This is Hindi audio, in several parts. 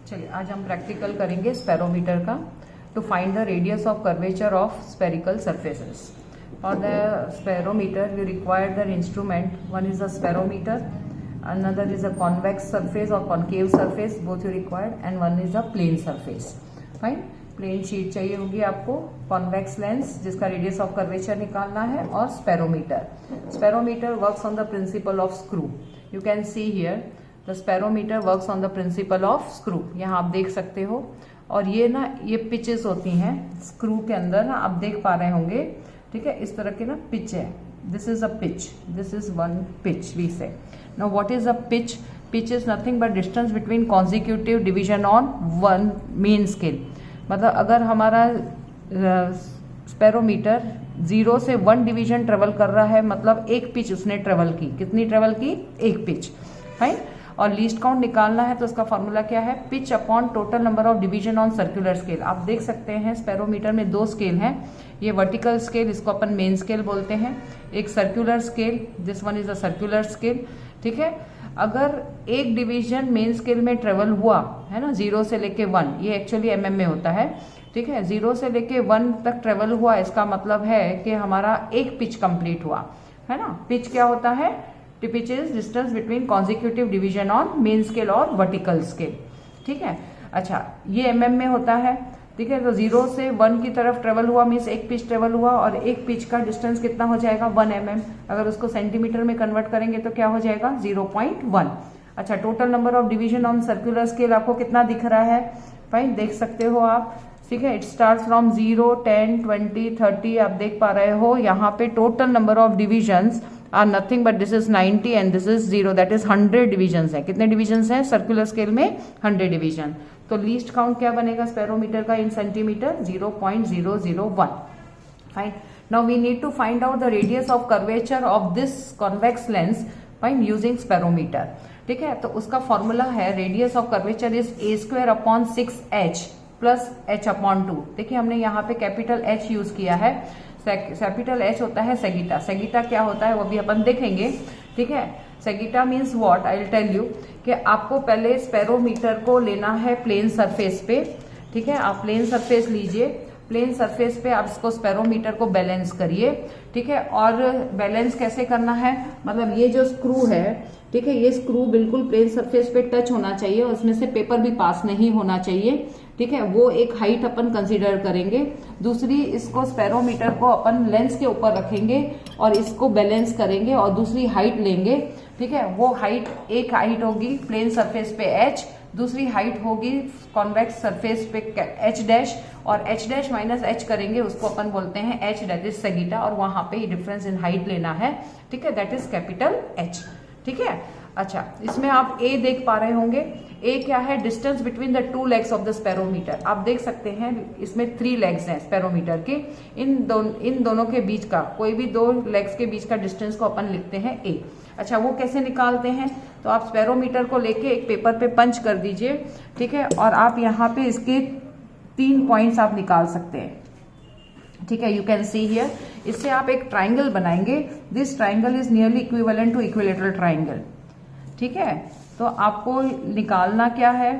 चलिए आज हम प्रैक्टिकल करेंगे स्पेरोमीटर का to find the radius of curvature of spherical surfaces. For the sperometer you require the instrument. One is a sperometer, another is a convex surface or concave surface, both you required, and one is a plane surface. Fine. Plane sheet चाहिए होगी आपको, कॉन्वेक्स लेंस जिसका रेडियस ऑफ कर्वेचर निकालना है, और spherometer. Spherometer works on the principle of screw. You can see here the spherometer works on the principle of screw. यहाँ आप देख सकते हो. और ये ना ये पिचेस होती हैं स्क्रू के अंदर ना, आप देख पा रहे होंगे. ठीक है, इस तरह के ना पिच है. This is a pitch, this is one pitch we say. Now what is a pitch? Pitch is nothing but distance between consecutive division on one main scale. मतलब अगर हमारा स्पेरोमीटर 0 से 1 डिवीजन ट्रेवल कर रहा है, मतलब एक पिच उसने ट्रेवल की. कितनी ट्रेवल की? एक पिच. फाइन. और लीस्ट काउंट निकालना है तो इसका फॉर्मूला क्या है? Pitch upon total number of division on circular scale. आप देख सकते हैं स्पेरोमीटर में 2 स्केल हैं. ये वर्टिकल स्केल, इसको अपन मेन स्केल बोलते हैं. एक circular scale, this one is a circular scale. ठीक है. अगर एक डिवीजन मेन स्केल में ट्रेवल हुआ है ना, 0 से लेके 1, ये एक्चुअली mm में होता है. ठीक है, 0 से लेके 1 तक ट्रेवल हुआ, इसका मतलब है कि हमारा एक पिच कंप्लीट हुआ है ना. पिच क्या होता है? Pitch is distance between consecutive division on main scale और वर्टिकल स्केल. ठीक है. अच्छा, ये mm में होता है. ठीक है, तो 0 से 1 की तरफ ट्रेवल हुआ मीन्स एक पिच ट्रेवल हुआ, और एक पिच का डिस्टेंस कितना हो जाएगा? 1 mm. अगर उसको सेंटीमीटर में कन्वर्ट करेंगे तो क्या हो जाएगा? 0.1. अच्छा, total number of division on circular scale आपको कितना दिख रहा है? फाइन, देख सकते हो आप. ठीक है, इट स्टार्ट फ्रॉम 0, 10, 20, 30. आप देख पा रहे हो यहाँ पे total number of divisions are nothing but this is 90 and this is 0. That is 100 divisions है. कितने डिविजन्स हैं सर्कुलर स्केल में? 100 डिविजन. तो लीस्ट काउंट क्या बनेगा स्पेरोमीटर का in centimeter? 0.001. Fine. Now we need to find out the radius of curvature of this convex lens fine using spherometer. ठीक है, तो उसका फॉर्मूला है radius of curvature is a² upon 6h plus h upon 2. देखिए हमने यहाँ पे कैपिटल H यूज किया है. कैपिटल H होता है सेगिटा. सेगिटा क्या होता है वो भी अपन देखेंगे. ठीक है, sagitta means what? I will tell you कि आपको पहले स्पेरोमीटर को लेना है प्लेन सरफेस पे. ठीक है, आप प्लेन सरफेस लीजिए. प्लेन सरफेस पे आप इसको स्पेरोमीटर को बैलेंस करिए. ठीक है, और बैलेंस कैसे करना है? मतलब ये जो स्क्रू है, ठीक है, ये स्क्रू बिल्कुल प्लेन सरफेस पे टच होना चाहिए और उसमें से पेपर भी पास नहीं होना चाहिए. ठीक है, वो एक हाइट अपन कंसीडर करेंगे. दूसरी, इसको स्पेरोमीटर को अपन लेंस के ऊपर रखेंगे और इसको बैलेंस करेंगे और दूसरी हाइट लेंगे. ठीक है, वो हाइट, एक हाइट होगी प्लेन सरफेस पे h, दूसरी हाइट होगी कॉन्वेक्स सरफेस पे h' और h' माइनस h करेंगे, उसको अपन बोलते हैं h, दैट इज सेगिटा. और वहां पे ही डिफरेंस इन हाइट लेना है. ठीक है, दैट इज कैपिटल H. ठीक है. अच्छा, इसमें आप A देख पा रहे होंगे. A क्या है? Distance between the 2 legs of the spherometer. आप देख सकते हैं इसमें 3 लेग्स हैं स्पेरोमीटर के. इन दोनों के बीच का, कोई भी 2 लेग्स के बीच का डिस्टेंस को अपन लिखते हैं A. अच्छा, वो कैसे निकालते हैं? तो आप स्पेरोमीटर को लेके एक पेपर पे पंच कर दीजिए. ठीक है, और आप यहाँ पे इसके 3 पॉइंट्स आप निकाल सकते हैं. ठीक है, यू कैन सी हियर. इससे आप एक ट्राइंगल बनाएंगे. This triangle is nearly equivalent to equilateral triangle. ठीक है, तो आपको निकालना क्या है?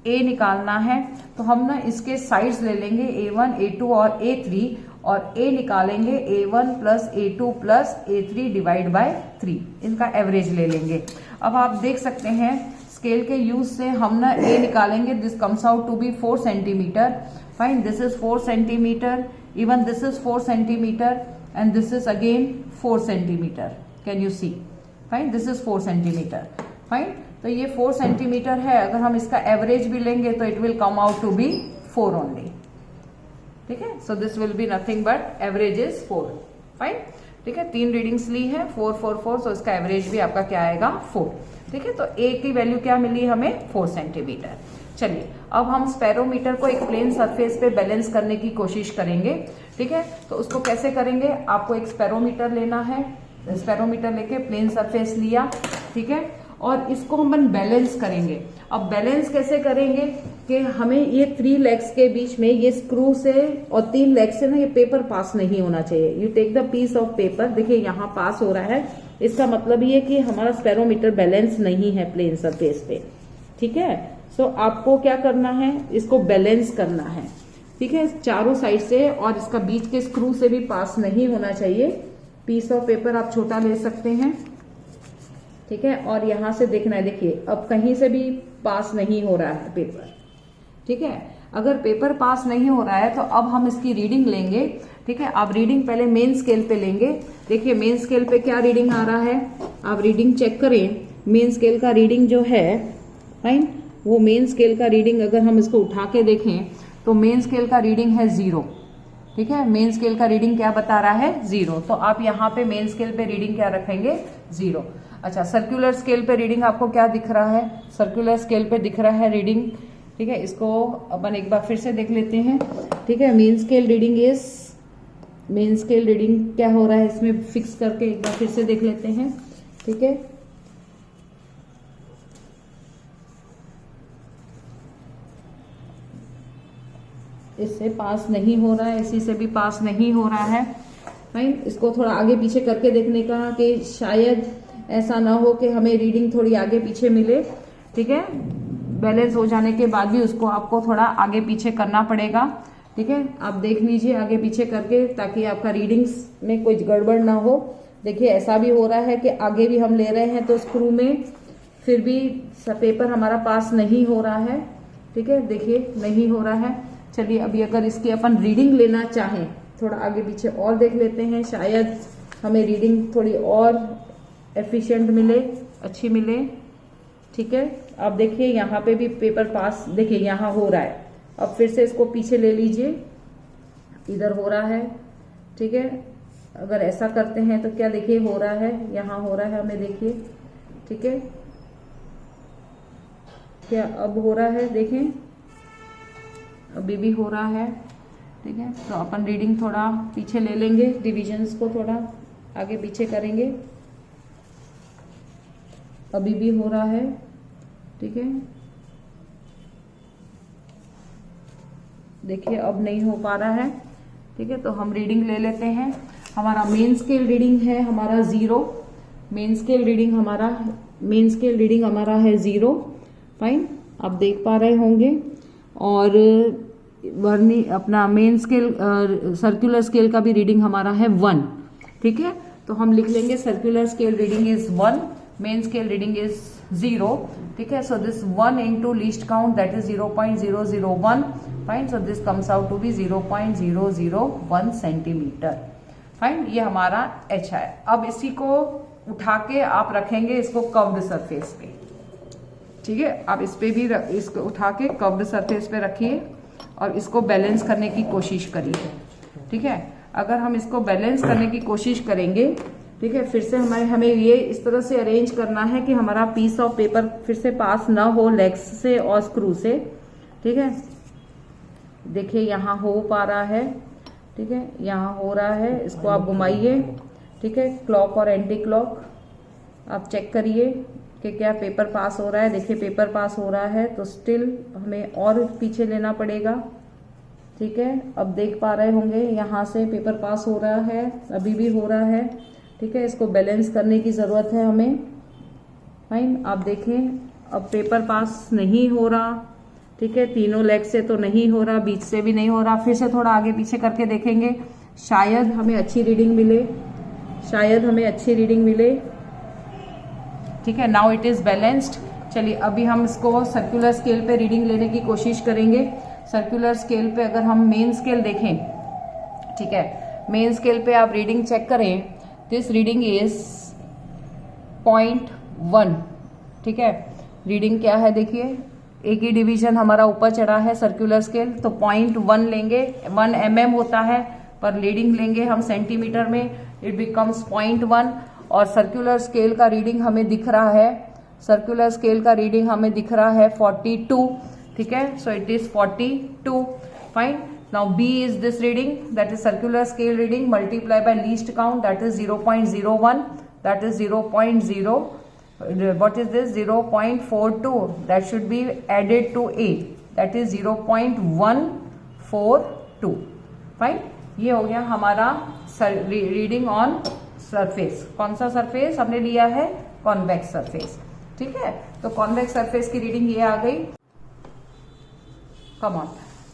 A निकालना है. तो हम ना इसके साइड्स ले लेंगे A1, A2 और A3, और A निकालेंगे A1 plus A2 plus A3 divide by 3. इनका एवरेज ले लेंगे. अब आप देख सकते हैं स्केल के यूज से हम ना A निकालेंगे. This comes out to be 4 centimeter. Fine, this is 4 centimeter. Even this is 4 centimeter and this is again 4 centimeter. Can you see? Fine, this is 4 centimeter. Fine, तो ये 4 सेंटीमीटर है. अगर हम इसका एवरेज भी लेंगे तो it will come out to be 4 only. ठीक है, so this will be nothing but average is 4. Fine. ठीक है, 3 रीडिंग्स ली है, 4, 4, 4. सो इसका एवरेज भी आपका क्या आएगा? 4. ठीक है, तो A की वैल्यू क्या मिली हमें? 4 सेंटीमीटर. चलिए, अब हम स्पेरोमीटर को एक प्लेन सरफेस पे बैलेंस करने की कोशिश करेंगे. ठीक है, तो उसको कैसे करेंगे? आपको एक स्पेरोमीटर लेना है. स्पेरोमीटर लेके प्लेन सरफेस लिया. ठीक है, और इसको हम बैलेंस करेंगे. अब बैलेंस कैसे करेंगे कि हमें ये 3 लेग्स के बीच में ये स्क्रू से और 3 लेग्स से ना ये पेपर पास नहीं होना चाहिए. You take the piece of paper. देखिए यहाँ पास हो रहा है, इसका मतलब ये कि हमारा स्पेरोमीटर बैलेंस नहीं है प्लेन सरफेस पे. ठीक है, सो आपको क्या करना है, इसको बैलेंस करना है, ठीक है, चारों साइड से, और इसका बीच के स्क्रू से भी पास नहीं होना चाहिए। पीस ऑफ पेपर आप छोटा ले सकते हैं, ठीक है, और यहां से देखना है, देखिए अब कहीं से भी पास नहीं हो रहा है पेपर, ठीक है। अगर पेपर पास नहीं हो रहा है तो अब हम इसकी रीडिंग लेंगे, ठीक है। आप रीडिंग पहले मेन स्केल पे लेंगे। देखिए मेन स्केल पे क्या रीडिंग आ रहा है, आप रीडिंग चेक करें। मेन स्केल का रीडिंग जो है, फाइन, वो मेन स्केल का रीडिंग अगर हम इसको उठा के देखें तो मेन स्केल का रीडिंग है 0, ठीक है। मेन स्केल का रीडिंग क्या बता रहा है, 0। तो आप यहाँ पे मेन स्केल पे रीडिंग क्या रखेंगे, 0। अच्छा, सर्कुलर स्केल पे रीडिंग आपको क्या दिख रहा है, सर्कुलर स्केल पे दिख रहा है रीडिंग, ठीक है। इसको अपन एक बार फिर से देख लेते हैं, ठीक है। मेन स्केल रीडिंग क्या हो रहा है इसमें फिक्स करके एक बार फिर से देख लेते हैं, ठीक है। इससे पास नहीं हो रहा है, इसी से भी पास नहीं हो रहा है, राइट। इसको थोड़ा आगे पीछे करके देखने का कि शायद ऐसा ना हो कि हमें रीडिंग थोड़ी आगे पीछे मिले, ठीक है। बैलेंस हो जाने के बाद भी उसको आपको थोड़ा आगे पीछे करना पड़ेगा, ठीक है। आप देख लीजिए आगे पीछे करके, ताकि आपका रीडिंग्स में कोई गड़बड़ ना हो। देखिए ऐसा भी हो रहा है कि आगे भी हम ले रहे हैं तो स्क्रू में फिर भी पेपर हमारा पास नहीं हो रहा है, ठीक है। देखिए नहीं हो रहा है। चलिए अभी अगर इसकी अपन रीडिंग लेना चाहें, थोड़ा आगे पीछे और देख लेते हैं, शायद हमें रीडिंग थोड़ी और एफिशिएंट मिले, अच्छी मिले, ठीक है। अब देखिए यहाँ पे भी पेपर पास, देखिए यहाँ हो रहा है। अब फिर से इसको पीछे ले लीजिए, इधर हो रहा है, ठीक है। अगर ऐसा करते हैं तो क्या देखिए हो रहा है, यहाँ हो रहा है हमें, देखिए, ठीक है। क्या अब हो रहा है, देखें अभी भी हो रहा है, ठीक है। तो अपन रीडिंग थोड़ा पीछे ले लेंगे, डिविजन्स को थोड़ा आगे पीछे करेंगे, अभी भी हो रहा है, ठीक है। देखिए अब नहीं हो पा रहा है, ठीक है। तो हम रीडिंग ले लेते हैं। हमारा मेन स्केल रीडिंग है हमारा 0, मेन स्केल रीडिंग हमारा है 0, फाइन, आप देख पा रहे होंगे। और वर्नी अपना मेन स्केल सर्कुलर स्केल का भी रीडिंग हमारा है 1, ठीक है। तो हम लिख लेंगे circular scale reading is 1, main scale reading is 0, ठीक है। So this 1 into least count that is 0.001, fine. So this comes out to be 0.001 centimeter, fine. ये हमारा h है। अब इसी को उठा के आप रखेंगे इसको कर्व्ड सरफेस पे, ठीक है। आप इस पे भी इसको उठा के कर्व्ड सरफेस पे रखिए और इसको बैलेंस करने की कोशिश करिए, ठीक है। अगर हम इसको बैलेंस करने की कोशिश करेंगे, ठीक है, फिर से हमें ये इस तरह से अरेंज करना है कि हमारा पीस ऑफ पेपर फिर से पास ना हो लेग्स से और स्क्रू से, ठीक है। देखिए यहाँ हो पा रहा है, ठीक है, यहाँ हो रहा है। इसको आप घुमाइए, ठीक है, क्लॉक और एंटी क्लॉक आप चेक करिए कि क्या पेपर पास हो रहा है। देखिए पेपर पास हो रहा है, तो स्टिल हमें और पीछे लेना पड़ेगा, ठीक है। अब देख पा रहे होंगे यहाँ से पेपर पास हो रहा है, अभी भी हो रहा है, ठीक है। इसको बैलेंस करने की ज़रूरत है हमें, फाइन। आप देखें अब पेपर पास नहीं हो रहा, ठीक है, तीनों लेग से तो नहीं हो रहा, बीच से भी नहीं हो रहा। फिर से थोड़ा आगे पीछे करके देखेंगे, शायद हमें अच्छी रीडिंग मिले, ठीक है। Now it is balanced. चलिए अभी हम इसको सर्कुलर स्केल पे रीडिंग लेने की कोशिश करेंगे। सर्कुलर स्केल पे अगर हम मेन स्केल देखें, ठीक है, मेन स्केल पे आप रीडिंग चेक करें, दिस रीडिंग इज 0.1, ठीक है। रीडिंग क्या है देखिए, एक ही डिवीजन हमारा ऊपर चढ़ा है सर्कुलर स्केल, तो 0.1 लेंगे, 1 mm होता है, पर रीडिंग लेंगे हम सेंटीमीटर में, इट बिकम्स 0.1। और सर्कुलर स्केल का रीडिंग हमें दिख रहा है, 42, ठीक है। So it is 42, fine. Now B is this reading, that is circular scale reading, multiply by least count, that is 0.01, that is 0.0, what is this, 0.42, that should be added to A, that is 0.142, fine। ये हो गया हमारा रीडिंग ऑन सरफेस। कौन सा सरफेस हमने लिया है, कॉन्वेक्स सरफेस, ठीक है। तो कॉन्वेक्स सरफेस की रीडिंग ये आ गई। come on.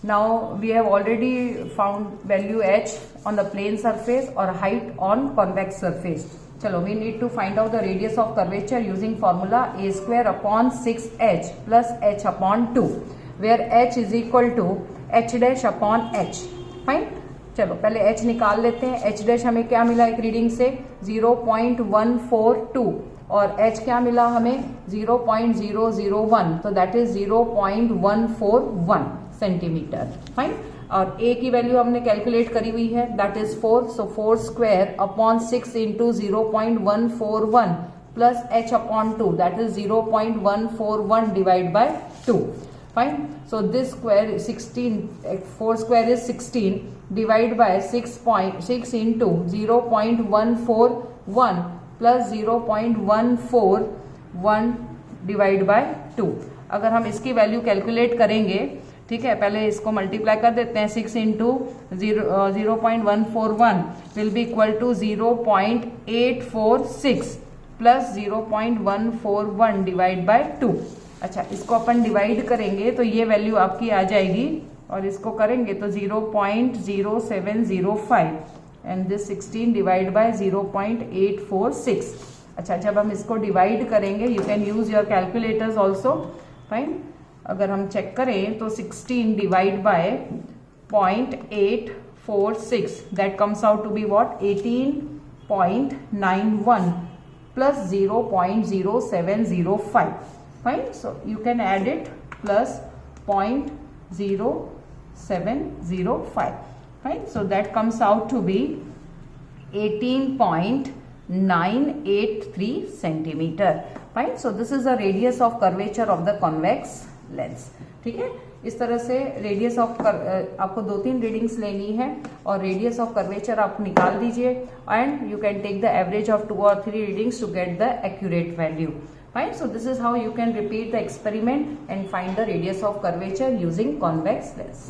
Now we have already found value h on the plane surface or height on convex surface. Chalo, we need to find out the radius of curvature using formula a square upon 6h plus h upon 2, where h is equal to h dash upon h. Fine. चलो पहले h निकाल लेते हैं. h डैश हमें क्या मिला एक रीडिंग से 0.142 और h क्या मिला हमें 0.001, तो दैट इज 0.141 सेंटीमीटर. फाइन. और a की वैल्यू हमने कैलकुलेट करी हुई है, that is 4. So 4 square upon 6 into 0.141 plus h upon 2, that is 0.141 divide by 2. Fine. So this square is 16, 4 square is 16, divide by 6 into 0.141 plus 0.141 divide by 2. अगर हम इसकी वैल्यू कैलकुलेट करेंगे, ठीक है, पहले इसको मल्टीप्लाई कर देते हैं. 6 into 0.141 will be equal to 0.846 plus 0.141 divide by 2. अच्छा, इसको अपन डिवाइड करेंगे तो ये वैल्यू आपकी आ जाएगी और इसको करेंगे तो 0.0705 एंड दिस 16 डिवाइड बाय 0.846. अच्छा, जब हम इसको डिवाइड करेंगे you can use your calculators also. Fine. अगर हम चेक करें तो 16 divide by 0.846 that comes out to be what 18.91 plus 0.0705. Fine. So you can add it plus 0.0705. Fine. So that comes out to be 18.983 centimeter. Fine. So this is the radius of curvature of the convex lens. ठीक है. इस तरह से रेडियस ऑफ आपको 2-3 रीडिंग्स लेनी है और रेडियस ऑफ कर्वेचर आप निकाल दीजिए and you can take the average of 2 or 3 readings to get the accurate value. Fine. So this is how you can repeat the experiment and find the radius of curvature using convex lens.